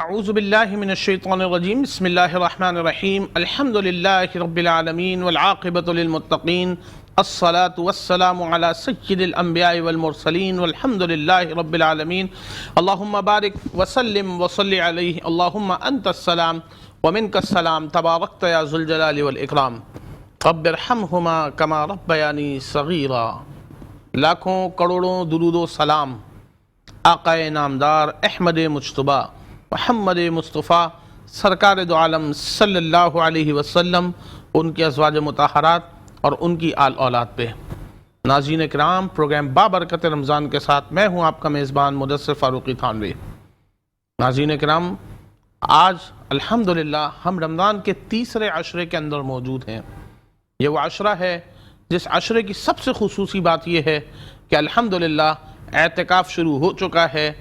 اعوذ باللہ من الشیطان الرجیم بسم اللہ الرحمن الرحیم الحمدللہ رب العالمین والعاقبۃ للمتقین الصلاة والسلام علی سید الانبیاء والمرسلین والحمدللہ رب العالمین اللہم بارک وسلم وصلی علیہ اللہم انت السلام ومنک السلام تبارکت یا ذو الجلال والاکرام رب ارحمہما کما ربیانی صغیرا۔ لاکھوں کروڑوں درود و سلام آقا نامدار احمد مجتبیٰ محمد مصطفیٰ سرکار دو عالم صلی اللہ علیہ وسلم، ان کے ازواج مطہرات اور ان کی آل اولاد پہ۔ ناظرین کرام، پروگرام بابرکت رمضان کے ساتھ میں ہوں آپ کا میزبان مدثر فاروقی تھانوی۔ ناظرین کرام، آج الحمدللہ ہم رمضان کے تیسرے عشرے کے اندر موجود ہیں۔ یہ وہ عشرہ ہے جس عشرے کی سب سے خصوصی بات یہ ہے کہ الحمدللہ اعتکاف شروع ہو چکا ہے۔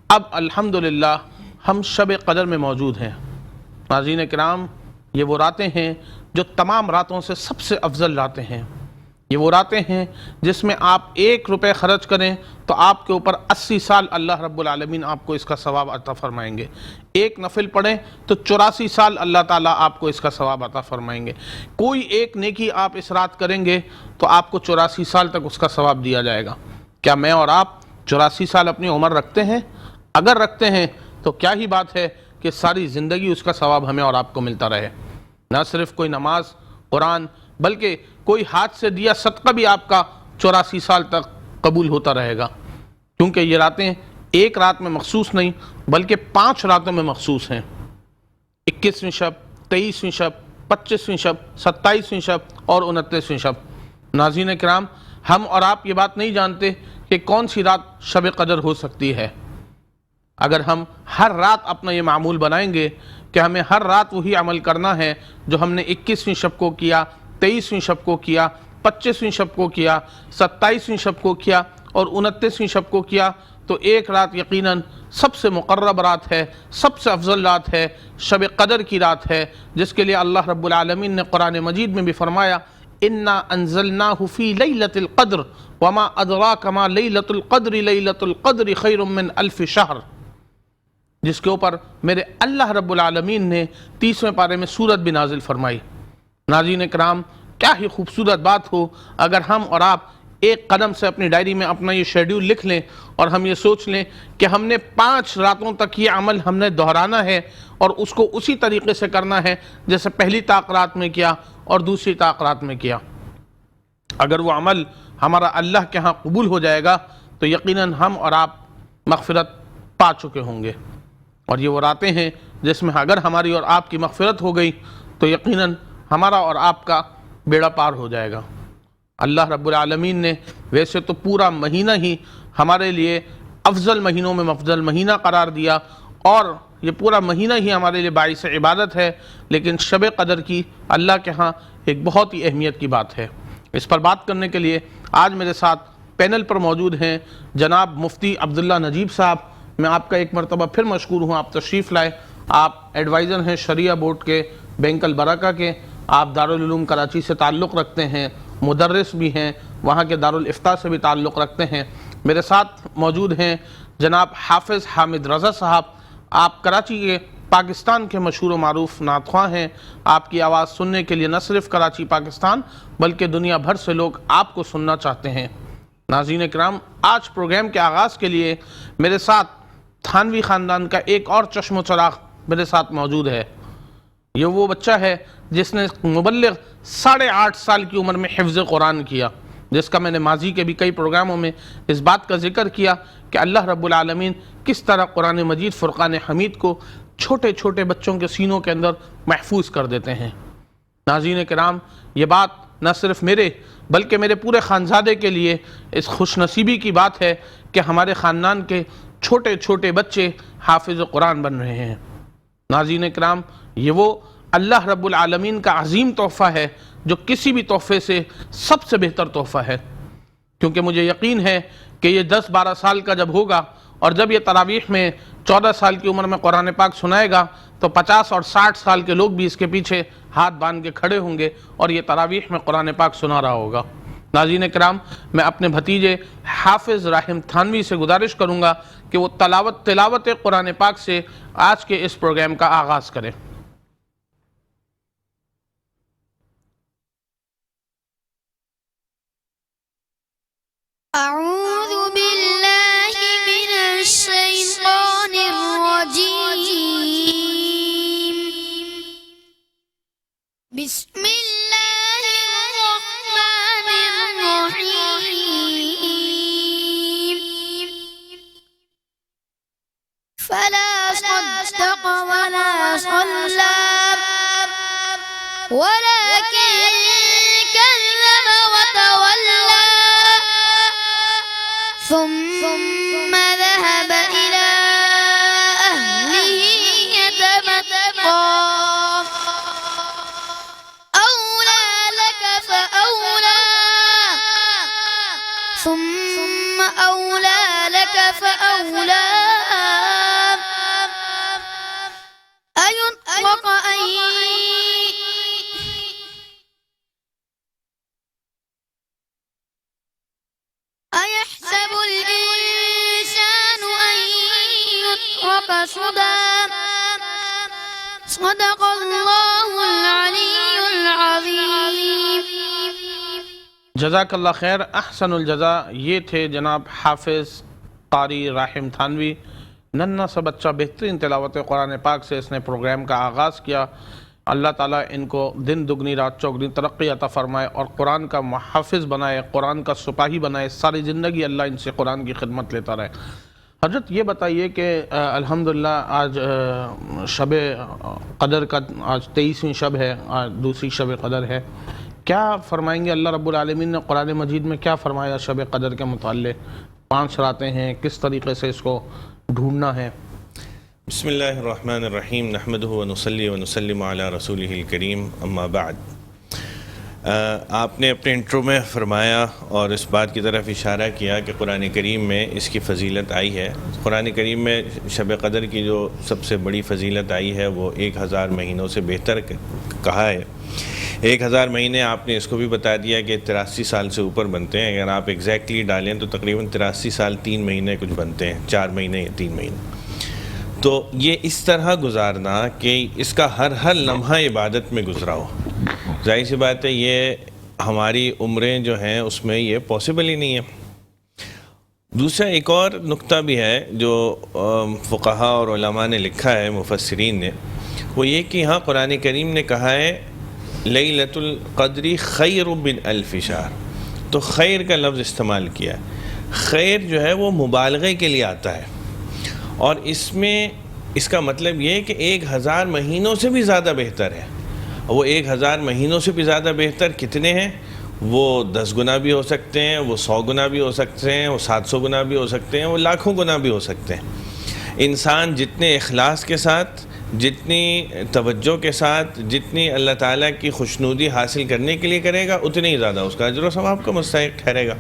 اب الحمدللہ ہم شب قدر میں موجود ہیں۔ ناظرین کرام، یہ وہ راتیں ہیں جو تمام راتوں سے سب سے افضل راتیں ہیں۔ یہ وہ راتیں ہیں جس میں آپ 1 روپے خرچ کریں تو آپ کے اوپر 80 سال اللہ رب العالمین آپ کو اس کا ثواب عطا فرمائیں گے۔ 1 نفل پڑھیں تو 84 سال اللہ تعالیٰ آپ کو اس کا ثواب عطا فرمائیں گے۔ کوئی ایک نیکی آپ اس رات کریں گے تو آپ کو 84 سال تک اس کا ثواب دیا جائے گا۔ کیا میں اور آپ 84 سال اپنی عمر رکھتے ہیں؟ اگر رکھتے ہیں تو کیا ہی بات ہے کہ ساری زندگی اس کا ثواب ہمیں اور آپ کو ملتا رہے۔ نہ صرف کوئی نماز، قرآن، بلکہ کوئی ہاتھ سے دیا صدقہ بھی آپ کا 84 سال تک قبول ہوتا رہے گا، کیونکہ یہ راتیں ایک رات میں مخصوص نہیں بلکہ 5 راتوں میں مخصوص ہیں۔ 21ویں شب، 23ویں شب، 25ویں شب، 27ویں شب اور 29ویں شب۔ ناظرین کرام، ہم اور آپ یہ بات نہیں جانتے کہ کون سی رات شب قدر ہو سکتی ہے۔ اگر ہم ہر رات اپنا یہ معمول بنائیں گے کہ ہمیں ہر رات وہی عمل کرنا ہے جو ہم نے 21ویں شب کو کیا، 23ویں شب کو کیا، 25ویں شب کو کیا، 27ویں شب کو کیا اور 29ویں شب کو کیا، تو ایک رات یقیناً سب سے مقرب رات ہے، سب سے افضل رات ہے، شب قدر کی رات ہے، جس کے لیے اللہ رب العالمین نے قرآن مجید میں بھی فرمایا اِنَّا أَنزَلْنَاهُ فِي لَيْلَةِ الْقَدْرِ وَمَا أَدْرَاكَ مَا لَيْلَةُ الْقَدْرِ لَيْلَةُ الْقَدْرِ خَيْرٌ مِّنْ أَلْفِ شَهْرٍ، جس کے اوپر میرے اللہ رب العالمین نے 30ویں پارے میں سورت بھی نازل فرمائی۔ ناظرین کرام، کیا ہی خوبصورت بات ہو اگر ہم اور آپ ایک قدم سے اپنی ڈائری میں اپنا یہ شیڈیول لکھ لیں اور ہم یہ سوچ لیں کہ ہم نے 5 راتوں تک یہ عمل ہم نے دہرانا ہے اور اس کو اسی طریقے سے کرنا ہے جیسے پہلی طاق رات میں کیا اور دوسری طاق رات میں کیا۔ اگر وہ عمل ہمارا اللہ کے ہاں قبول ہو جائے گا تو یقیناً ہم اور آپ مغفرت پا چکے ہوں گے۔ اور یہ وہ راتیں ہیں جس میں اگر ہماری اور آپ کی مغفرت ہو گئی تو یقیناً ہمارا اور آپ کا بیڑا پار ہو جائے گا۔ اللہ رب العالمین نے ویسے تو پورا مہینہ ہی ہمارے لیے افضل مہینوں میں افضل مہینہ قرار دیا اور یہ پورا مہینہ ہی ہمارے لیے باعث عبادت ہے، لیکن شب قدر کی اللہ کے ہاں ایک بہت ہی اہمیت کی بات ہے۔ اس پر بات کرنے کے لیے آج میرے ساتھ پینل پر موجود ہیں جناب مفتی عبداللہ نجیب صاحب۔ میں آپ کا ایک مرتبہ پھر مشکور ہوں، آپ تشریف لائے۔ آپ ایڈوائزر ہیں شریعہ بورڈ کے، بینک البرکہ کے، آپ دارالعلوم کراچی سے تعلق رکھتے ہیں، مدرس بھی ہیں، وہاں کے دارالافتاء سے بھی تعلق رکھتے ہیں۔ میرے ساتھ موجود ہیں جناب حافظ حامد رضا صاحب، آپ کراچی کے پاکستان کے مشہور و معروف نعت خواں ہیں۔ آپ کی آواز سننے کے لیے نہ صرف کراچی پاکستان بلکہ دنیا بھر سے لوگ آپ کو سننا چاہتے ہیں۔ ناظرین کرام، آج پروگرام کے آغاز کے لیے میرے ساتھ تھانوی خاندان کا ایک اور چشم و چراغ میرے ساتھ موجود ہے۔ یہ وہ بچہ ہے جس نے مبلغ 8.5 سال کی عمر میں حفظ قرآن کیا، جس کا میں نے ماضی کے بھی کئی پروگراموں میں اس بات کا ذکر کیا کہ اللہ رب العالمین کس طرح قرآن مجید فرقان حمید کو چھوٹے چھوٹے بچوں کے سینوں کے اندر محفوظ کر دیتے ہیں۔ ناظرین کرام، یہ بات نہ صرف میرے بلکہ میرے پورے خانزادے کے لیے اس خوش نصیبی کی بات ہے کہ ہمارے خاندان کے چھوٹے چھوٹے بچے حافظ قرآن بن رہے ہیں۔ ناظرین کرام، یہ وہ اللہ رب العالمین کا عظیم تحفہ ہے جو کسی بھی تحفے سے سب سے بہتر تحفہ ہے، کیونکہ مجھے یقین ہے کہ یہ 10-12 سال کا جب ہوگا اور جب یہ تراویح میں 14 سال کی عمر میں قرآن پاک سنائے گا تو 50 اور 60 سال کے لوگ بھی اس کے پیچھے ہاتھ باندھ کے کھڑے ہوں گے اور یہ تراویح میں قرآن پاک سنا رہا ہوگا۔ ناظرین کرام، میں اپنے بھتیجے حافظ راحم تھانوی سے گزارش کروں گا کہ وہ تلاوت قرآن پاک سے آج کے اس پروگرام کا آغاز کریں۔ اعوذ باللہ من الشیطان الرجیم، بسم اللہ الرحمن الرحیم، فلا صدق ولا صلى ولكن كذب وتولى ثم ذهب إلى أهله يتمطى أولى لك فأولى ثم أولى لك فأولى أيطلق أيحسب الإنسان أن يترك سدى صدق الله العلي العظيم۔ جزاک اللہ خیر، احسن الجزا۔ یہ تھے جناب حافظ قاری راحم تھانوی۔ ننھا سا بچہ بہترین تلاوت قرآن پاک سے اس نے پروگرام کا آغاز کیا۔ اللہ تعالیٰ ان کو دن دگنی رات چوگنی ترقی عطا فرمائے اور قرآن کا محافظ بنائے، قرآن کا سپاہی بنائے، ساری زندگی اللہ ان سے قرآن کی خدمت لیتا رہے۔ حضرت یہ بتائیے کہ الحمدللہ آج شب قدر کا آج 23ویں شب ہے، آج دوسری شب قدر ہے۔ کیا فرمائیں گے؟ اللہ رب العالمین نے قرآن مجید میں کیا فرمایا شب قدر کے متعلق؟ 5 راتیں ہیں، کس طریقے سے اس کو ڈھونڈنا ہے؟ بسم اللہ الرحمن الرحیم، نحمدہ ونصلی ونسلم علی رسولہ الکریم، اما بعد۔ آپ نے اپنے انٹرو میں فرمایا اور اس بات کی طرف اشارہ کیا کہ قرآن کریم میں اس کی فضیلت آئی ہے۔ قرآن کریم میں شب قدر کی جو سب سے بڑی فضیلت آئی ہے وہ 1000 مہینوں سے بہتر کہا ہے۔ 1000 مہینے آپ نے اس کو بھی بتا دیا کہ 83 سال سے اوپر بنتے ہیں۔ اگر آپ ایگزیکٹلی ڈالیں تو تقریباً 83 سال 3 مہینے کچھ بنتے ہیں، 4 مہینے یا 3 مہینے۔ تو یہ اس طرح گزارنا کہ اس کا ہر لمحہ عبادت میں گزرا ہو، ظاہر سی بات ہے یہ ہماری عمریں جو ہیں اس میں یہ پاسبل ہی نہیں ہے۔ دوسرا ایک اور نقطہ بھی ہے جو فقہا اور علماء نے لکھا ہے، مفسرین نے، وہ یہ کہ ہاں قرآن کریم نے کہا ہے لیلۃ القدر خیر من الف شہر، تو خیر کا لفظ استعمال کیا ہے۔ خیر جو ہے وہ مبالغے کے لیے آتا ہے، اور اس میں اس کا مطلب یہ ہے کہ 1000 مہینوں سے بھی زیادہ بہتر ہے۔ وہ 1000 مہینوں سے بھی زیادہ بہتر کتنے ہیں؟ وہ 10 گنا بھی ہو سکتے ہیں، وہ 100 گنا بھی ہو سکتے ہیں، وہ 700 گنا بھی ہو سکتے ہیں، وہ لاکھوں گنا بھی ہو سکتے ہیں۔ انسان جتنے اخلاص کے ساتھ، جتنی توجہ کے ساتھ، جتنی اللہ تعالیٰ کی خوشنودی حاصل کرنے کے لیے کرے گا، اتنے ہی زیادہ اس کا اجر و ثواب کا مستحق ٹھہرے گا۔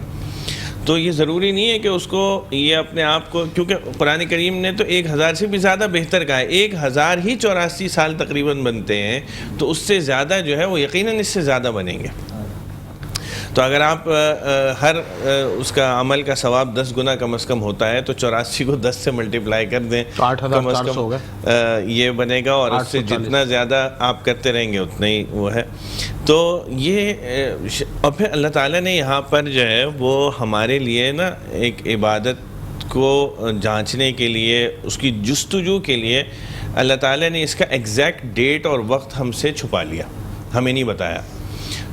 تو یہ ضروری نہیں ہے کہ اس کو یہ اپنے آپ کو، کیونکہ قرآن کریم نے تو 1000 سے بھی زیادہ بہتر کہا ہے۔ 1000 ہی 84 سال تقریباً بنتے ہیں، تو اس سے زیادہ جو ہے وہ یقیناً اس سے زیادہ بنیں گے۔ تو اگر آپ ہر اس کا عمل کا ثواب 10 گنا کم از کم ہوتا ہے تو 84 کو 10 سے ملٹیپلائی کر دیں، تو 8400 ہو گئے، یہ بنے گا، اور اس سے جتنا زیادہ آپ کرتے رہیں گے اتنا ہی وہ ہے۔ تو یہ اور پھر اللہ تعالیٰ نے یہاں پر جو ہے وہ ہمارے لیے نا ایک عبادت کو جانچنے کے لیے، اس کی جستجو کے لیے اللہ تعالیٰ نے اس کا ایگزیکٹ ڈیٹ اور وقت ہم سے چھپا لیا، ہمیں نہیں بتایا۔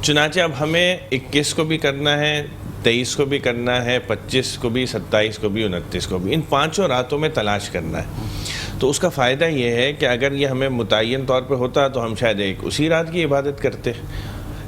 چنانچہ اب ہمیں 21 کو بھی کرنا ہے، 23 کو بھی کرنا ہے، 25 کو بھی، 27 کو بھی، 29 کو بھی، ان 5 راتوں میں تلاش کرنا ہے۔ تو اس کا فائدہ یہ ہے کہ اگر یہ ہمیں متعین طور پہ ہوتا تو ہم شاید اسی رات کی عبادت کرتے،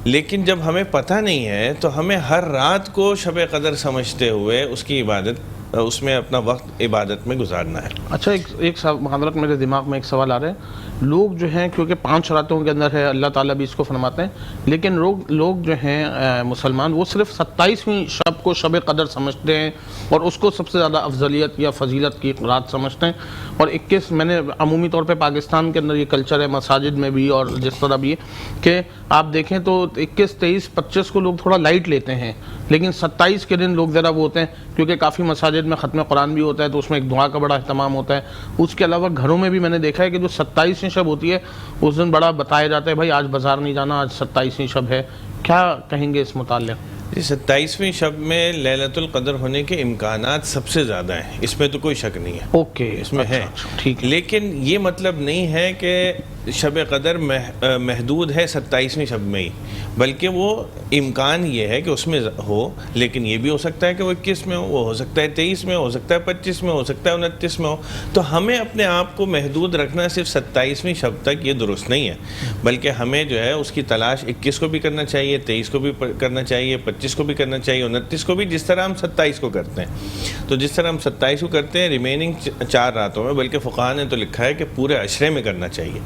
لیکن جب ہمیں پتہ نہیں ہے تو ہمیں ہر رات کو شب قدر سمجھتے ہوئے اس کی عبادت، اس میں اپنا وقت عبادت میں گزارنا ہے۔ اچھا، ایک حضرت میرے دماغ میں ایک سوال آ رہا ہے لوگ جو ہیں کیونکہ 5 راتوں کے اندر ہے، اللہ تعالیٰ بھی اس کو فرماتے ہیں، لیکن لوگ جو ہیں مسلمان وہ صرف 27ویں شب کو شب قدر سمجھتے ہیں اور اس کو سب سے زیادہ افضلیت یا فضیلت کی رات سمجھتے ہیں، اور 21 میں نے عمومی طور پہ پاکستان کے اندر یہ کلچر ہے مساجد میں بھی اور جس طرح بھی ہے کہ آپ دیکھیں تو 21 23 25 کو لوگ تھوڑا لائٹ لیتے ہیں، لیکن 27 کے دن لوگ ذرا وہ ہوتے ہیں کیونکہ کافی مساجد میں ختم قرآن بھی ہوتا ہے تو اس میں ایک دعا کا بڑا اہتمام ہوتا ہے. اس کے علاوہ گھروں میں بھی میں نے دیکھا ہے کہ جو 27ویں شب ہوتی ہے اس دن بڑا بتایا جاتا ہے بھائی آج بازار نہیں جانا، آج 27ویں شب ہے. کیا کہیں گے اس متعلق؟ 27ویں شب میں لیلۃ القدر ہونے کے امکانات سب سے زیادہ ہیں، اس میں تو کوئی شک نہیں ہے. اوکے، اس میں ہے ٹھیک ہے، لیکن یہ مطلب نہیں ہے کہ شب قدر محدود ہے 27ویں شب میں ہی، بلکہ وہ امکان یہ ہے کہ اس میں ہو، لیکن یہ بھی ہو سکتا ہے کہ وہ 21 میں ہو، وہ ہو سکتا ہے 23 میں، ہو سکتا ہے 25 میں، ہو سکتا ہے 29 میں ہو. تو ہمیں اپنے آپ کو محدود رکھنا صرف 27ویں شب تک یہ درست نہیں ہے، بلکہ ہمیں جو ہے اس کی تلاش 21 کو بھی کرنا چاہیے، 23 کو بھی کرنا چاہیے، 25 کو بھی کرنا چاہیے، 29 کو بھی، جس طرح ہم 27 کو کرتے ہیں. تو جس طرح ہم 27 کو کرتے ہیں ریمیننگ 4 راتوں میں، بلکہ فقہاء نے تو لکھا ہے کہ پورے عشرے میں کرنا چاہیے.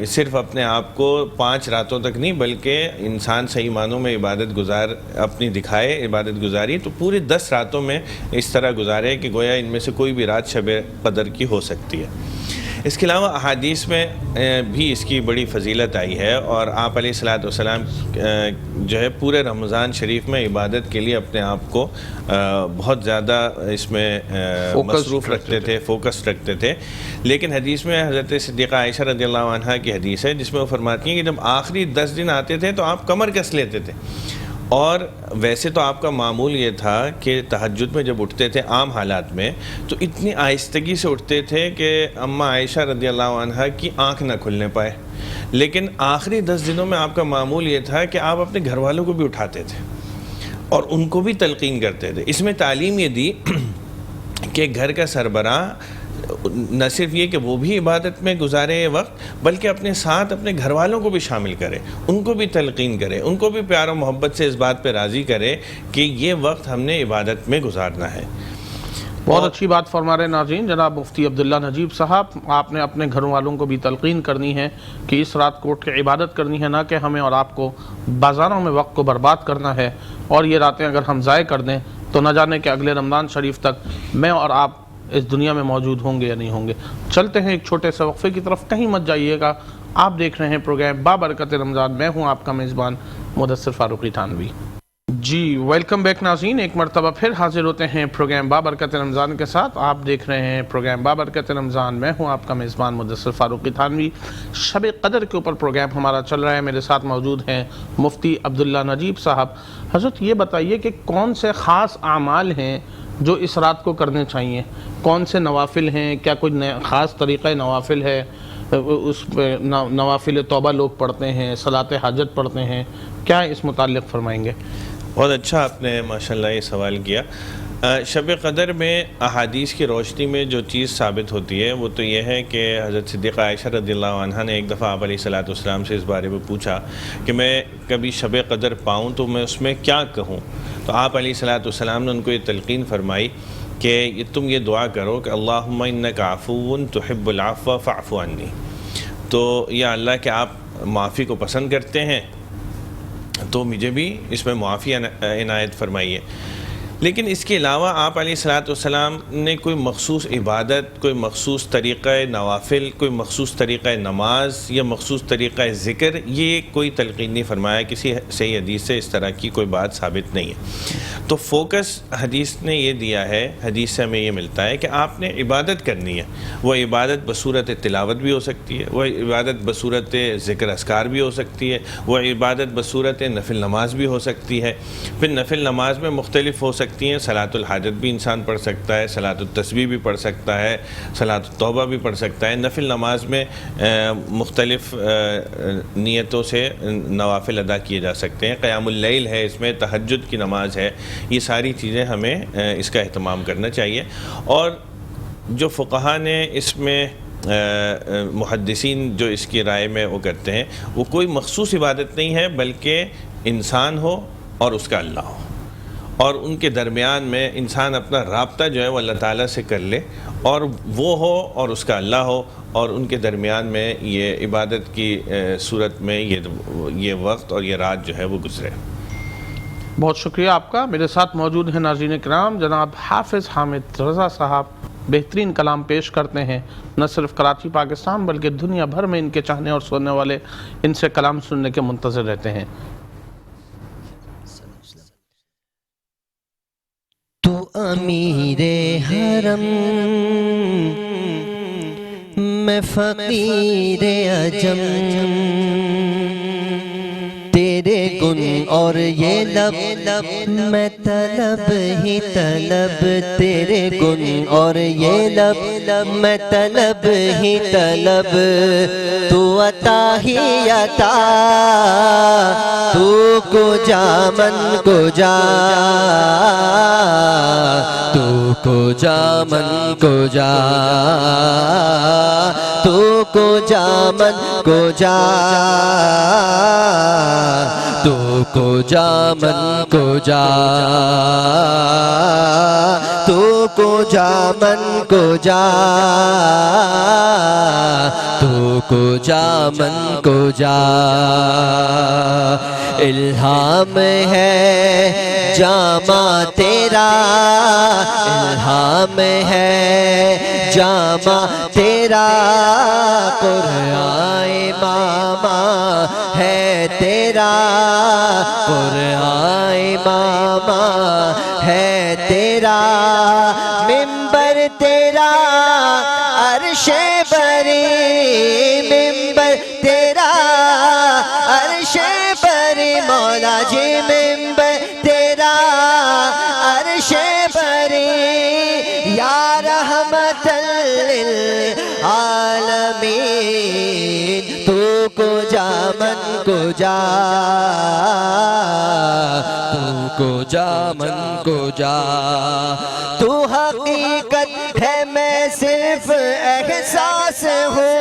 صرف اپنے آپ کو 5 راتوں تک نہیں، بلکہ انسان صحیح معنوں میں عبادت گزار اپنی دکھائے عبادت گزاری تو پوری 10 راتوں میں اس طرح گزارے کہ گویا ان میں سے کوئی بھی رات شب قدر کی ہو سکتی ہے. اس کے علاوہ احادیث میں بھی اس کی بڑی فضیلت آئی ہے، اور آپ علیہ الصلوۃ والسلام جو ہے پورے رمضان شریف میں عبادت کے لیے اپنے آپ کو بہت زیادہ اس میں مصروف رکھتے تھے، فوکس رکھتے تھے. لیکن حدیث میں حضرت صدیقہ عائشہ رضی اللہ عنہا کی حدیث ہے جس میں وہ فرماتی ہیں کہ جب آخری 10 دن آتے تھے تو آپ کمر کس لیتے تھے، اور ویسے تو آپ کا معمول یہ تھا کہ تہجد میں جب اٹھتے تھے عام حالات میں تو اتنی آہستگی سے اٹھتے تھے کہ اماں عائشہ رضی اللہ عنہا کی آنکھ نہ کھلنے پائے. لیکن آخری 10 دنوں میں آپ کا معمول یہ تھا کہ آپ اپنے گھر والوں کو بھی اٹھاتے تھے اور ان کو بھی تلقین کرتے تھے. اس میں تعلیم یہ دی کہ گھر کا سربراہ نہ صرف یہ کہ وہ بھی عبادت میں گزارے وقت، بلکہ اپنے ساتھ اپنے گھر والوں کو بھی شامل کرے، ان کو بھی تلقین کرے، ان کو بھی پیار و محبت سے اس بات پہ راضی کرے کہ یہ وقت ہم نے عبادت میں گزارنا ہے. بہت اچھی بات فرما رہے ناظرین جناب مفتی عبداللہ نجیب صاحب. آپ نے اپنے گھر والوں کو بھی تلقین کرنی ہے کہ اس رات کو اٹھ کے عبادت کرنی ہے، نہ کہ ہمیں اور آپ کو بازاروں میں وقت کو برباد کرنا ہے. اور یہ راتیں اگر ہم ضائع کر دیں تو نہ جانے کہ اگلے رمضان شریف تک میں اور آپ اس دنیا میں موجود ہوں گے یا نہیں ہوں گے. چلتے ہیں ایک چھوٹے سے وقفے کی طرف، کہیں مت جائیے گا. آپ دیکھ رہے ہیں پروگرام بابرکت رمضان، میں ہوں آپ کا میزبان مدثر فاروقی تھانوی. جی ویلکم بیک ناظرین، ایک مرتبہ پھر حاضر ہوتے ہیں پروگرام بابرکت رمضان کے ساتھ. آپ دیکھ رہے ہیں پروگرام بابرکت رمضان، میں ہوں آپ کا میزبان مدثر فاروقی تھانوی. شب قدر کے اوپر پروگرام ہمارا چل رہا ہے. میرے ساتھ موجود ہیں مفتی عبداللہ نجیب صاحب. حضرت یہ بتائیے کہ کون سے خاص اعمال ہیں جو اس رات کو کرنے چاہیے؟ کون سے نوافل ہیں؟ کیا کوئی خاص طریقہ نوافل ہے؟ اس پہ نوافل توبہ لوگ پڑھتے ہیں، صلاۃ حاجت پڑھتے ہیں، کیا اس متعلق فرمائیں گے؟ بہت اچھا آپ نے ماشاءاللہ یہ سوال کیا. شب قدر میں احادیث کی روشنی میں جو چیز ثابت ہوتی ہے وہ تو یہ ہے کہ حضرت صدیقہ عائشہ رضی اللہ عنہا نے ایک دفعہ آپ علیہ الصلوۃ والسلام سے اس بارے میں پوچھا کہ میں کبھی شب قدر پاؤں تو میں اس میں کیا کہوں. تو آپ علیہ الصلوۃ والسلام نے ان کو یہ تلقین فرمائی کہ تم یہ دعا کرو کہ اللہم انک عفو تحب العفو فاعف عنی. تو یا اللہ کہ آپ معافی کو پسند کرتے ہیں تو مجھے بھی اس میں معافی عنایت فرمائیے. لیکن اس کے علاوہ آپ علیہ الصلوۃ والسلام نے کوئی مخصوص عبادت، کوئی مخصوص طریقہ نوافل، کوئی مخصوص طریقہ نماز یا مخصوص طریقہ ذکر، یہ کوئی تلقین نہیں فرمایا. کسی صحیح حدیث سے اس طرح کی کوئی بات ثابت نہیں ہے. تو فوکس حدیث نے یہ دیا ہے، حدیث سے ہمیں یہ ملتا ہے کہ آپ نے عبادت کرنی ہے. وہ عبادت بصورت تلاوت بھی ہو سکتی ہے، وہ عبادت بصورت ذکر اذکار بھی ہو سکتی ہے، وہ عبادت بصورت نفل نماز بھی ہو سکتی ہے. پھر نفل نماز میں مختلف ہو سکتی ہیں. صلاۃ الحاجت بھی انسان پڑھ سکتا ہے، صلاۃ التسبیح بھی پڑھ سکتا ہے، صلاۃ التوبہ بھی پڑھ سکتا ہے. نفل نماز میں مختلف نیتوں سے نوافل ادا کیے جا سکتے ہیں. قیام اللیل ہے، اس میں تہجد کی نماز ہے. یہ ساری چیزیں ہمیں اس کا اہتمام کرنا چاہیے. اور جو فقہاء نے اس میں محدثین جو اس کی رائے میں وہ کرتے ہیں، وہ کوئی مخصوص عبادت نہیں ہے بلکہ انسان ہو اور اس کا اللہ ہو. اور ان کے درمیان میں انسان اپنا رابطہ جو ہے وہ اللہ تعالیٰ سے کر لے، اور وہ ہو اور اس کا اللہ ہو، اور ان کے درمیان میں یہ عبادت کی صورت میں یہ وقت اور یہ رات جو ہے وہ گزرے۔ بہت شکریہ آپ کا۔ میرے ساتھ موجود ہیں ناظرین کرام جناب حافظ حامد رضا صاحب، بہترین کلام پیش کرتے ہیں، نہ صرف کراچی پاکستان بلکہ دنیا بھر میں ان کے چاہنے اور سننے والے ان سے کلام سننے کے منتظر رہتے ہیں۔ تو امیر حرم میں فقیر عجم، تیرے گن اور یہ لب میں طلب ہی طلب، تیرے گن اور یہ لب میں طلب ہی طلب، تو عطا ہی عطا، تو کو جا من کو جا، تو کو جا من کو جا، تو کو جا من کو جا، تو کو جا من کو جا، تو کو جا من کو جا، تو کو جا من کو جا۔ الہام ہے جامع تیرا، الہام ہے جامع تیرا، قرآن ماما ہے تیرا، قرآن ماما ہے تیرا، ممبر تیرا عرش بری، ممبر تیرا عرش بری، مولا جی ممبر تیرا عرش بری، یا رحمت للعالمین، تو کو جا من کو جا، تو کو جا من کو جا، تو حقیقت ہے میں صرف احساس ہوں،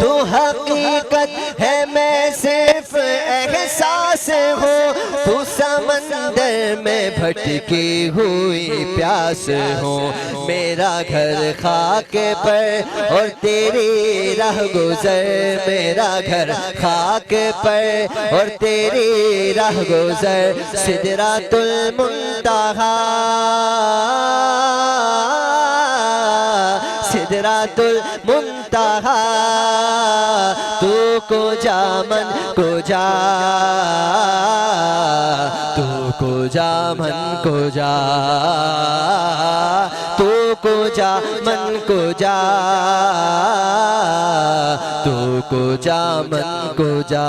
تو حقیقت ہے میں صرف احساس ہوں، تو سمندر میں بھٹکی ہوئی پیاس ہوں، میرا گھر خاک پر اور تیری راہ گزر، میرا گھر خاک پر اور تیری راہ گزر، سدرۃ المنتہا، سدرۃ المنتہا، تو کو جا من کو جا، تو کو جا من کو جا، تو کو جا من کو جا، تو کو جا من کو جا۔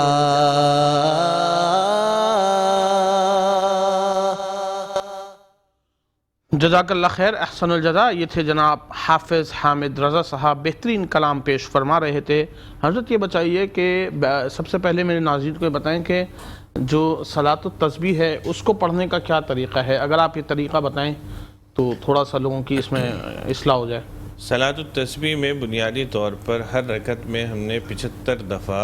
جزاک اللہ خیر، احسن الجزا۔ یہ تھے جناب حافظ حامد رضا صاحب، بہترین کلام پیش فرما رہے تھے۔ حضرت یہ بتائیے کہ سب سے پہلے میرے ناظرین کو بتائیں کہ جو صلاۃ التسبیح ہے اس کو پڑھنے کا کیا طریقہ ہے، اگر آپ یہ طریقہ بتائیں تو تھوڑا سا لوگوں کی اس میں اصلاح ہو جائے۔ صلاۃ التسبیح میں بنیادی طور پر ہر رکعت میں ہم نے 75 دفعہ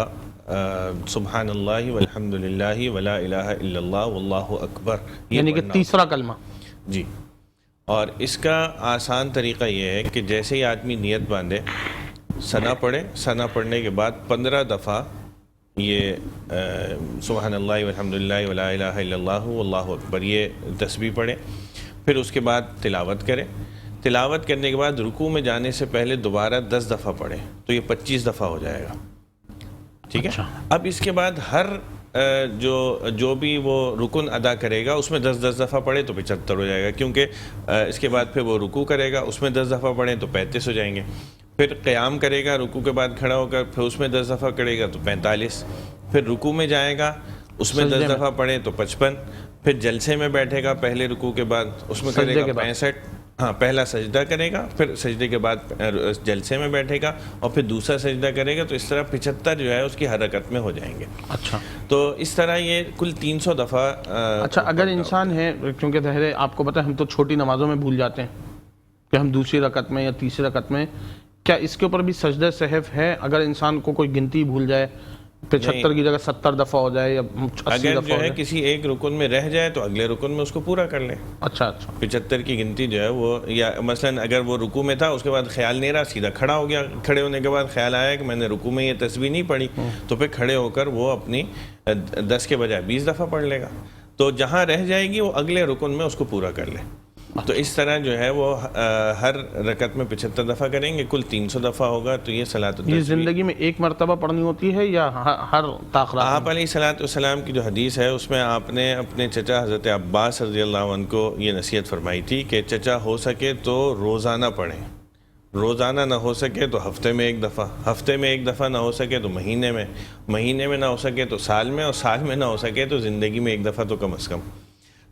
سبحان اللہ والحمد للہ ولا الہ الا اللہ واللہ اکبر، یعنی کہ تیسرا کلمہ۔ جی، اور اس کا آسان طریقہ یہ ہے کہ جیسے ہی آدمی نیت باندھے، ثنا پڑھے، ثنا پڑھنے کے بعد 15 دفعہ یہ سبحان اللہ والحمد للہ ولا الہ الا اللہ واللہ اکبر یہ تسبیح پڑھے، پھر اس کے بعد تلاوت کرے، تلاوت کرنے کے بعد رکوع میں جانے سے پہلے دوبارہ 10 دفعہ پڑھے، تو یہ 25 دفعہ ہو جائے گا، ٹھیک ہے۔ اب اس کے بعد ہر جو بھی وہ رکن ادا کرے گا اس میں 10 دفعہ پڑھے تو 75 ہو جائے گا، کیونکہ اس کے بعد پھر وہ رکوع کرے گا، اس میں 10 دفعہ پڑھیں تو 35 ہو جائیں گے، پھر قیام کرے گا رکوع کے بعد کھڑا ہو کر، پھر اس میں 10 دفعہ کرے گا تو 45، پھر رکوع میں جائے گا اس میں 10 دفعہ پڑھیں تو 55، پھر جلسے میں بیٹھے گا پہلے رکوع کے بعد اس میں کرے گا 65، ہاں پہلا سجدہ کرے گا، پھر سجدے کے بعد جلسے میں بیٹھے گا اور پھر دوسرا سجدہ کرے گا، تو اس طرح 75 جو ہے اس کی حرکت میں ہو جائیں گے۔ اچھا، تو اس طرح یہ کل 300 دفعہ۔ اچھا، اگر انسان ہے، کیونکہ ظاہر ہے آپ کو پتہ ہے ہم تو چھوٹی نمازوں میں بھول جاتے ہیں کہ ہم دوسری رکعت میں یا تیسری رکعت میں، کیا اس کے اوپر بھی سجدہ سہو ہے؟ اگر انسان کو کوئی گنتی بھول جائے 75 کی جگہ 70 دفعہ ہو جائے یا 80 اگر دفعہ جو ہو ہے جائے؟ کسی ایک رکن میں رہ جائے تو اگلے رکن میں اس کو پورا کر لیں. اچھا اچھا 75 کی گنتی جو ہے وہ، یا مثلا اگر وہ رکوع میں تھا اس کے بعد خیال نہیں رہا، سیدھا کھڑا ہو گیا، کھڑے ہونے کے بعد خیال آیا کہ میں نے رکوع میں یہ تسبیح نہیں پڑھی، تو پھر کھڑے ہو کر وہ اپنی 10 کے بجائے 20 دفعہ پڑھ لے گا. تو جہاں رہ جائے گی وہ اگلے رکن میں اس کو پورا کر لے. تو اس طرح جو ہے وہ ہر رکعت میں 75 دفعہ کریں گے، کل 300 دفعہ ہوگا. تو یہ صلاۃ یہ التسبیح زندگی میں ایک مرتبہ پڑھنی ہوتی ہے یا ہر تاخرات آپ علیہ الصلوۃ والسلام کی جو حدیث ہے اس میں آپ نے اپنے چچا حضرت عباس رضی اللہ عنہ کو یہ نصیحت فرمائی تھی کہ چچا ہو سکے تو روزانہ پڑھیں، روزانہ نہ ہو سکے تو ہفتے میں ایک دفعہ، ہفتے میں ایک دفعہ نہ ہو سکے تو مہینے میں نہ ہو سکے تو سال میں، اور سال میں نہ ہو سکے تو زندگی میں ایک دفعہ تو کم از کم.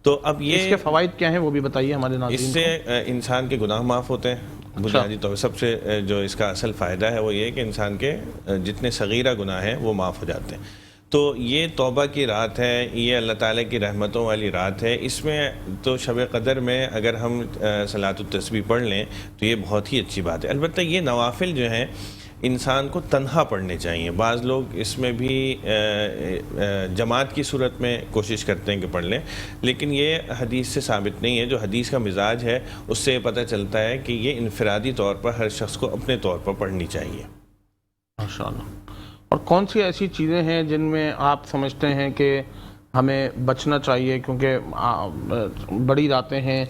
تو اب اس کے فوائد کیا ہیں وہ بھی بتائیے ہمارے اس ناظرین سے انسان کے گناہ معاف ہوتے ہیں بنیادی طور پر. سب سے جو اس کا اصل فائدہ ہے وہ یہ ہے کہ انسان کے جتنے صغیرہ گناہ ہیں وہ معاف ہو جاتے ہیں. تو یہ توبہ کی رات ہے، یہ اللہ تعالیٰ کی رحمتوں والی رات ہے. اس میں تو شب قدر میں اگر ہم صلاۃ التسبیح پڑھ لیں تو یہ بہت ہی اچھی بات ہے. البتہ یہ نوافل جو ہیں انسان کو تنہا پڑھنے چاہیے. بعض لوگ اس میں بھی جماعت کی صورت میں کوشش کرتے ہیں کہ پڑھ لیں، لیکن یہ حدیث سے ثابت نہیں ہے. جو حدیث کا مزاج ہے اس سے یہ پتہ چلتا ہے کہ یہ انفرادی طور پر ہر شخص کو اپنے طور پر پڑھنی چاہیے. ماشاءاللہ. اور کون سی ایسی چیزیں ہیں جن میں آپ سمجھتے ہیں کہ ہمیں بچنا چاہیے؟ کیونکہ بڑی راتیں ہیں،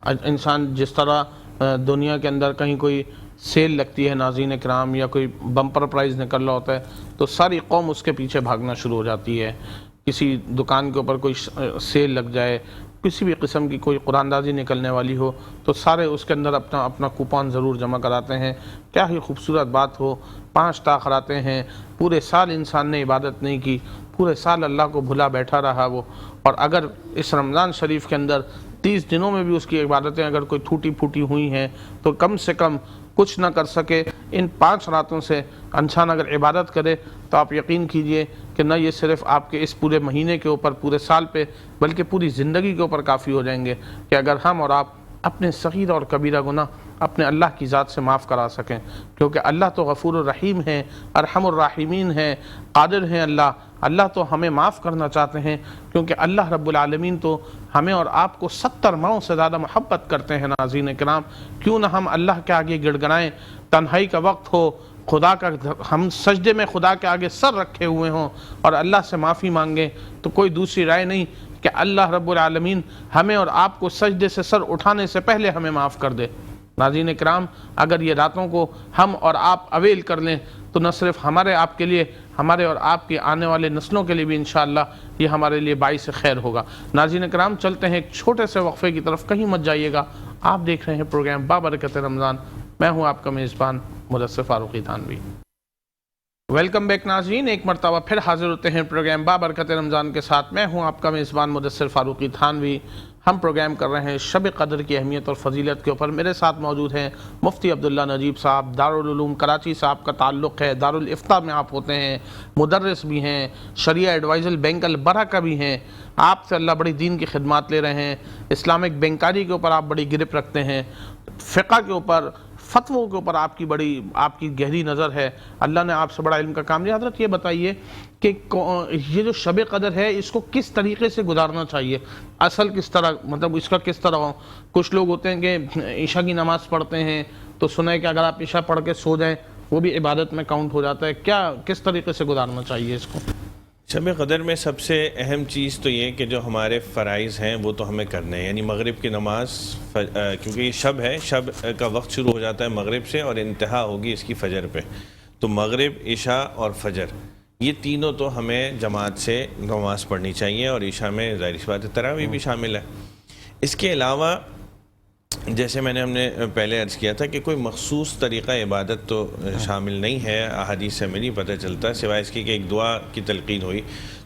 انسان جس طرح دنیا کے اندر کہیں کوئی سیل لگتی ہے ناظرین کرام، یا کوئی بمپر پرائز نکل رہا ہوتا ہے تو ساری قوم اس کے پیچھے بھاگنا شروع ہو جاتی ہے. کسی دکان کے اوپر کوئی سیل لگ جائے، کسی بھی قسم کی کوئی قرآن دازی نکلنے والی ہو تو سارے اس کے اندر اپنا کوپن ضرور جمع کراتے ہیں. کیا ہی خوبصورت بات ہو، 5 تاخراتے ہیں، پورے سال انسان نے عبادت نہیں کی، پورے سال اللہ کو بھلا بیٹھا رہا وہ، اور اگر اس رمضان شریف کے اندر 30 دنوں میں بھی اس کی عبادتیں اگر کوئی ٹوٹی پھوٹی ہوئی ہیں تو کم سے کم کچھ نہ کر سکے ان 5 راتوں سے انسان اگر عبادت کرے تو آپ یقین کیجئے کہ نہ یہ صرف آپ کے اس پورے مہینے کے اوپر، پورے سال پہ، بلکہ پوری زندگی کے اوپر کافی ہو جائیں گے کہ اگر ہم اور آپ اپنے صغیر اور کبیرہ گناہ اپنے اللہ کی ذات سے معاف کرا سکیں. کیونکہ اللہ تو غفور الرحیم ہیں، ارحم الراحمین ہیں، قادر ہیں. اللہ تو ہمیں معاف کرنا چاہتے ہیں، کیونکہ اللہ رب العالمین تو ہمیں اور آپ کو 70 ماؤں سے زیادہ محبت کرتے ہیں. ناظرین کرام، کیوں نہ ہم اللہ کے آگے گڑ گڑائیں، تنہائی کا وقت ہو، خدا کا ہم سجدے میں خدا کے آگے سر رکھے ہوئے ہوں اور اللہ سے معافی مانگیں. تو کوئی دوسری رائے نہیں کہ اللہ رب العالمین ہمیں اور آپ کو سجدے سے سر اٹھانے سے پہلے ہمیں معاف کر دے. ناظرین کرام، اگر یہ راتوں کو ہم اور آپ اویل کر لیں تو نہ صرف ہمارے آپ کے لیے، ہمارے اور آپ کے آنے والے نسلوں کے لیے بھی انشاءاللہ یہ ہمارے لیے باعث خیر ہوگا. ناظرین کرام، چلتے ہیں ایک چھوٹے سے وقفے کی طرف، کہیں مت جائیے گا. آپ دیکھ رہے ہیں پروگرام بابرکت رمضان. میں ہوں آپ کا میزبان مدثر فاروقی تھانوی. ویلکم بیک ناظرین، ایک مرتبہ پھر حاضر ہوتے ہیں پروگرام بابرکت رمضان کے ساتھ. میں ہوں آپ کا میزبان مدثر فاروقی تھانوی. ہم پروگرام کر رہے ہیں شب قدر کی اہمیت اور فضیلت کے اوپر. میرے ساتھ موجود ہیں مفتی عبداللہ نجیب صاحب، دارالعلوم کراچی سے آپ کا تعلق ہے، دارالفتاء میں آپ ہوتے ہیں، مدرس بھی ہیں، شریعہ ایڈوائزل بینک البرکہ بھی ہیں. آپ سے اللہ بڑی دین کی خدمات لے رہے ہیں. اسلامک بینکاری کے اوپر آپ بڑی گرپ رکھتے ہیں، فقہ کے اوپر، فتووں کے اوپر آپ کی گہری نظر ہے. اللہ نے آپ سے بڑا علم کا کام لیا. حضرت یہ بتائیے کہ یہ جو شب قدر ہے اس کو کس طریقے سے گزارنا چاہیے؟ اصل کس طرح، مطلب اس کا کس طرح ہو؟ کچھ لوگ ہوتے ہیں کہ عشاء کی نماز پڑھتے ہیں تو سنا ہے کہ اگر آپ عشاء پڑھ کے سو جائیں وہ بھی عبادت میں کاؤنٹ ہو جاتا ہے. کس طریقے سے گزارنا چاہیے اس کو؟ شب قدر میں سب سے اہم چیز تو یہ کہ جو ہمارے فرائض ہیں وہ تو ہمیں کرنے ہیں. یعنی مغرب کی نماز، کیونکہ یہ شب ہے، شب کا وقت شروع ہو جاتا ہے مغرب سے اور انتہا ہوگی اس کی فجر پہ. تو مغرب، عشاء اور فجر، یہ تینوں تو ہمیں جماعت سے نماز پڑھنی چاہیے، اور عشاء میں ظاہر سی بات ہے تراویح بھی شامل ہے. اس کے علاوہ جیسے ہم نے پہلے عرض کیا تھا کہ کوئی مخصوص طریقہ عبادت تو شامل نہیں ہے. احادیث سے ہمیں نہیں پتہ چلتا سوائے اس کی کہ ایک دعا کی تلقین ہوئی.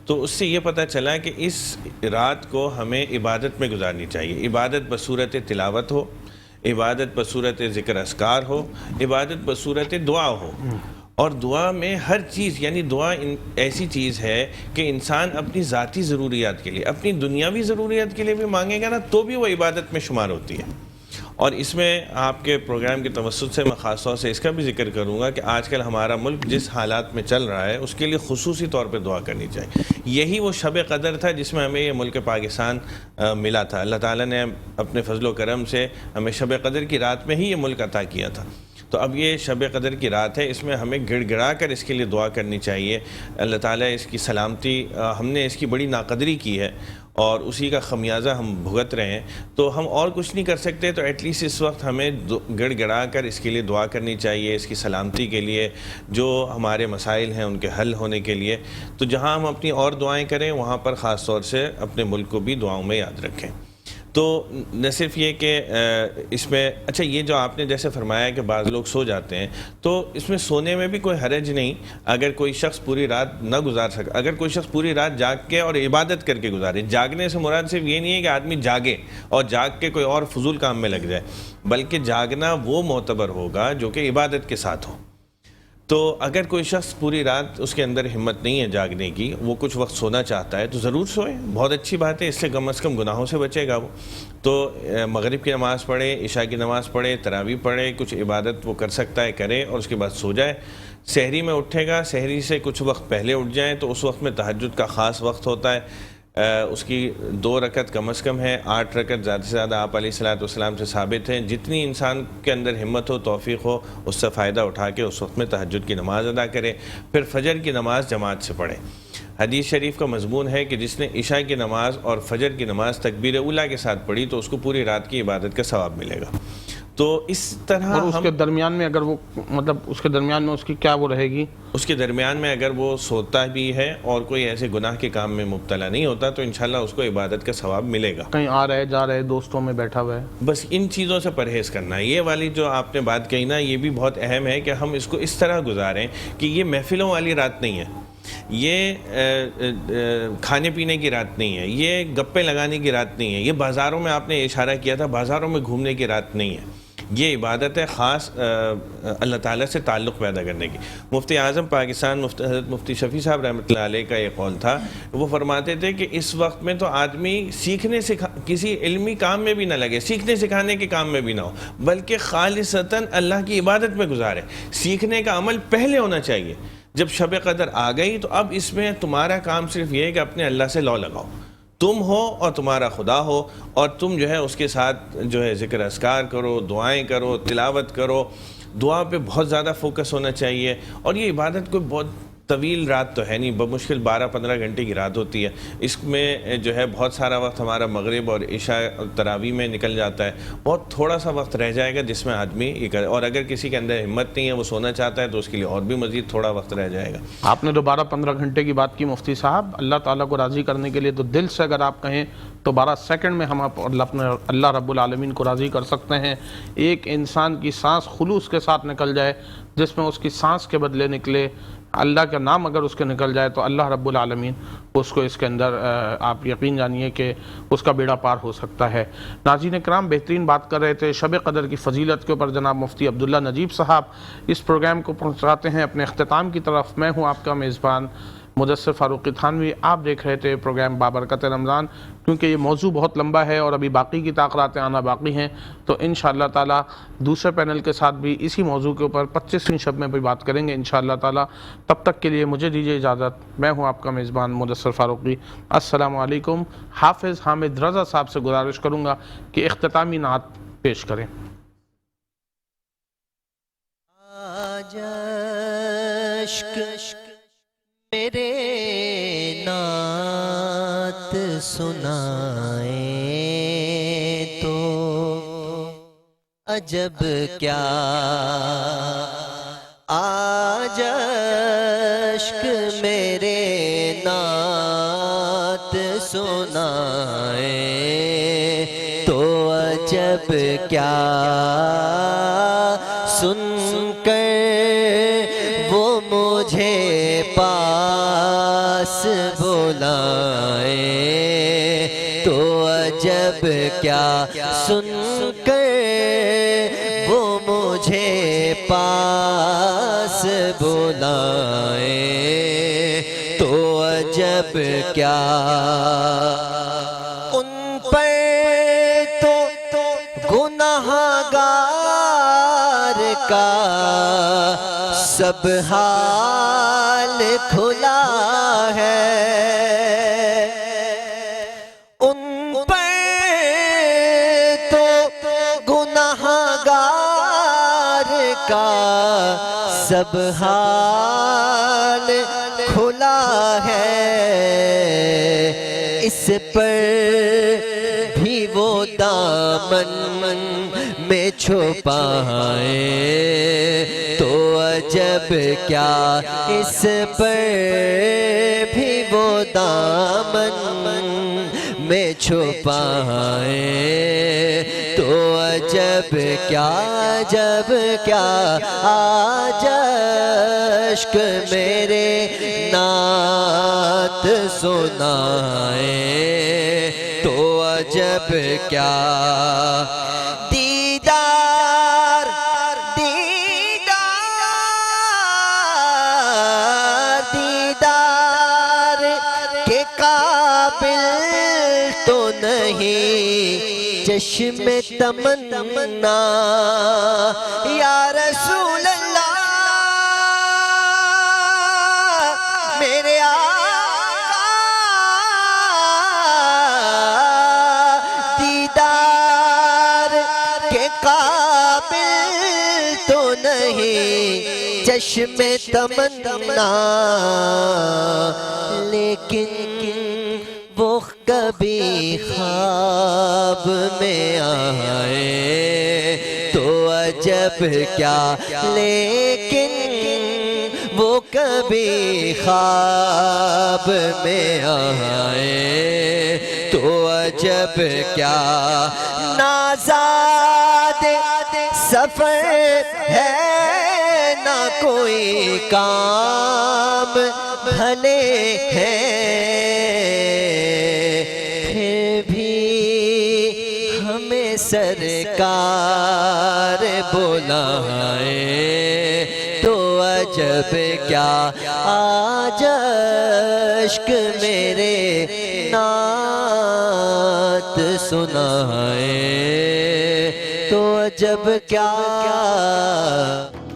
تو اس سے یہ پتہ چلا کہ اس رات کو ہمیں عبادت میں گزارنی چاہیے. عبادت بصورت تلاوت ہو، عبادت بصورت ذکر اذکار ہو، عبادت بصورت دعا ہو. اور دعا میں ہر چیز، یعنی دعا ایسی چیز ہے کہ انسان اپنی ذاتی ضروریات کے لیے، اپنی دنیاوی ضروریات کے لیے بھی مانگے گا نا تو بھی وہ عبادت میں شمار ہوتی ہے. اور اس میں آپ کے پروگرام کے توسط سے میں خاص طور سے اس کا بھی ذکر کروں گا کہ آج کل ہمارا ملک جس حالات میں چل رہا ہے اس کے لیے خصوصی طور پہ دعا کرنی چاہیے. یہی وہ شب قدر تھا جس میں ہمیں یہ ملک پاکستان ملا تھا. اللہ تعالیٰ نے اپنے فضل و کرم سے ہمیں شب قدر کی رات میں ہی یہ ملک عطا کیا تھا. تو اب یہ شب قدر کی رات ہے, اس میں ہمیں گڑ گڑا کر اس کے لیے دعا کرنی چاہیے. اللہ تعالیٰ اس کی سلامتی, ہم نے اس کی بڑی ناقدری کی ہے اور اسی کا خمیازہ ہم بھگت رہے ہیں, تو ہم اور کچھ نہیں کر سکتے. تو ایٹ لیسٹ اس وقت ہمیں گڑ گڑا کر اس کے لیے دعا کرنی چاہیے, اس کی سلامتی کے لیے, جو ہمارے مسائل ہیں ان کے حل ہونے کے لیے. تو جہاں ہم اپنی اور دعائیں کریں وہاں پر خاص طور سے اپنے ملک کو بھی دعاؤں میں یاد رکھیں. تو نہ صرف یہ کہ اس میں اچھا یہ جو آپ نے جیسے فرمایا کہ بعض لوگ سو جاتے ہیں, تو اس میں سونے میں بھی کوئی حرج نہیں اگر کوئی شخص پوری رات نہ گزار سکے. اگر کوئی شخص پوری رات جاگ کے اور عبادت کر کے گزارے, جاگنے سے مراد صرف یہ نہیں ہے کہ آدمی جاگے اور جاگ کے کوئی اور فضول کام میں لگ جائے, بلکہ جاگنا وہ معتبر ہوگا جو کہ عبادت کے ساتھ ہو. تو اگر کوئی شخص پوری رات اس کے اندر ہمت نہیں ہے جاگنے کی, وہ کچھ وقت سونا چاہتا ہے, تو ضرور سوئے, بہت اچھی بات ہے, اس سے کم از کم گناہوں سے بچے گا وہ. تو مغرب کی نماز پڑھے, عشاء کی نماز پڑھے, تراویح پڑھے, کچھ عبادت وہ کر سکتا ہے کرے, اور اس کے بعد سو جائے. سحری میں اٹھے گا, سحری سے کچھ وقت پہلے اٹھ جائیں, تو اس وقت میں تہجد کا خاص وقت ہوتا ہے. اس کی 2 رکعت کم از کم ہے, 8 رکعت زیادہ سے زیادہ آپ علیہ الصلوۃ والسلام سے ثابت ہیں. جتنی انسان کے اندر ہمت ہو, توفیق ہو, اس سے فائدہ اٹھا کے اس وقت میں تہجد کی نماز ادا کرے. پھر فجر کی نماز جماعت سے پڑھے. حدیث شریف کا مضمون ہے کہ جس نے عشاء کی نماز اور فجر کی نماز تکبیر اولیٰ کے ساتھ پڑھی تو اس کو پوری رات کی عبادت کا ثواب ملے گا. تو اس طرح اور اس کے درمیان میں اگر وہ مطلب اس کے درمیان میں اس کی کیا وہ رہے گی, اس کے درمیان میں اگر وہ سوتا بھی ہے اور کوئی ایسے گناہ کے کام میں مبتلا نہیں ہوتا, تو انشاءاللہ اس کو عبادت کا ثواب ملے گا. کہیں آ رہے جا رہے دوستوں میں بیٹھا ہوا ہے, بس ان چیزوں سے پرہیز کرنا ہے. یہ والی جو آپ نے بات کہی نا, یہ بھی بہت اہم ہے کہ ہم اس کو اس طرح گزاریں کہ یہ محفلوں والی رات نہیں ہے, یہ کھانے پینے کی رات نہیں ہے, یہ گپے لگانے کی رات نہیں ہے, یہ بازاروں میں آپ نے اشارہ کیا تھا, بازاروں میں گھومنے کی رات نہیں ہے. یہ عبادت ہے خاص اللہ تعالیٰ سے تعلق پیدا کرنے کی. مفتی اعظم پاکستان حضرت مفتی شفیع صاحب رحمۃ اللہ علیہ کا یہ قول تھا, وہ فرماتے تھے کہ اس وقت میں تو آدمی سیکھنے کسی علمی کام میں بھی نہ لگے, سیکھنے سکھانے کے کام میں بھی نہ ہو, بلکہ خالصتاً اللہ کی عبادت میں گزارے. سیکھنے کا عمل پہلے ہونا چاہیے. جب شب قدر آ گئی تو اب اس میں تمہارا کام صرف یہ ہے کہ اپنے اللہ سے لو لگاؤ, تم ہو اور تمہارا خدا ہو, اور تم جو ہے اس کے ساتھ جو ہے ذکر اذکار کرو, دعائیں کرو, تلاوت کرو. دعا پہ بہت زیادہ فوکس ہونا چاہیے. اور یہ عبادت کوئی بہت طویل رات تو ہے نہیں, بمشکل 12-15 گھنٹے کی رات ہوتی ہے. اس میں جو ہے بہت سارا وقت ہمارا مغرب اور عشاء اور تراویح میں نکل جاتا ہے. بہت تھوڑا سا وقت رہ جائے گا جس میں آدمی یہ کرے, اور اگر کسی کے اندر ہمت نہیں ہے, وہ سونا چاہتا ہے, تو اس کے لیے اور بھی مزید تھوڑا وقت رہ جائے گا. آپ نے تو 12-15 گھنٹے کی بات کی مفتی صاحب. اللہ تعالیٰ کو راضی کرنے کے لیے تو دل سے اگر آپ کہیں تو 12 سیکنڈ میں ہم اپنے اللہ رب العالمین کو راضی کر سکتے ہیں. ایک انسان کی سانس خلوص کے ساتھ نکل جائے, جس میں اس کی سانس کے بدلے نکلے اللہ کا نام اگر اس کے نکل جائے, تو اللہ رب العالمین اس کو اس کے اندر آپ یقین جانیے کہ اس کا بیڑا پار ہو سکتا ہے. ناظرین کرام, بہترین بات کر رہے تھے شب قدر کی فضیلت کے اوپر جناب مفتی عبداللہ نجیب صاحب. اس پروگرام کو پہنچاتے ہیں اپنے اختتام کی طرف. میں ہوں آپ کا میزبان مدثر فاروقی تھانوی. آپ دیکھ رہے تھے پروگرام بابرکت رمضان. کیونکہ یہ موضوع بہت لمبا ہے اور ابھی باقی کی تاخیرات آنا باقی ہیں, تو انشاءاللہ تعالی دوسرے پینل کے ساتھ بھی اسی موضوع کے اوپر 25ویں شب میں بھی بات کریں گے انشاءاللہ تعالی. تب تک کے لیے مجھے دیجیے اجازت. میں ہوں آپ کا میزبان مدثر فاروقی. السلام علیکم. حافظ حامد رضا صاحب سے گزارش کروں گا کہ اختتامی نعت پیش کریں. میرے نعت سنائیں تو عجب کیا آج اشک میرے نعت سنائیں تو عجب کیا سن کر وہ مجھے پاس بلائے تو عجب کیا سن کر وہ مجھے پاس بلائے تو عجب کیا ان پر تو گناہ کا سب حال کھلا ہے، ان پر تو گناہگار کا سب حال کھلا ہے، اس پر بھی وہ دامن میں چھپائے تو عجب کیا، اس پر بھی وہ دامن میں چھپائے تو عجب کیا، عجب کیا، آج اشک میرے نعت سنائے تو عجب کیا، دیدار دیدار دیدار کے قابل تو نہیں چشم تمنا، یا رسول اللہ میرے آقا، دیدار کے قابل تو نہیں چشم تمنا، لیکن وہ کبھی خواب میں آئے تو عجب کیا، لیکن وہ کبھی خواب میں آئے تو عجب کیا، نازاد سفر ہے نہ کوئی کام بھلے ہیں، پھر بھی ہمیں سرکار بلائے تو عجب کیا، آج اشک میرے نعت سنائے تو عجب کیا۔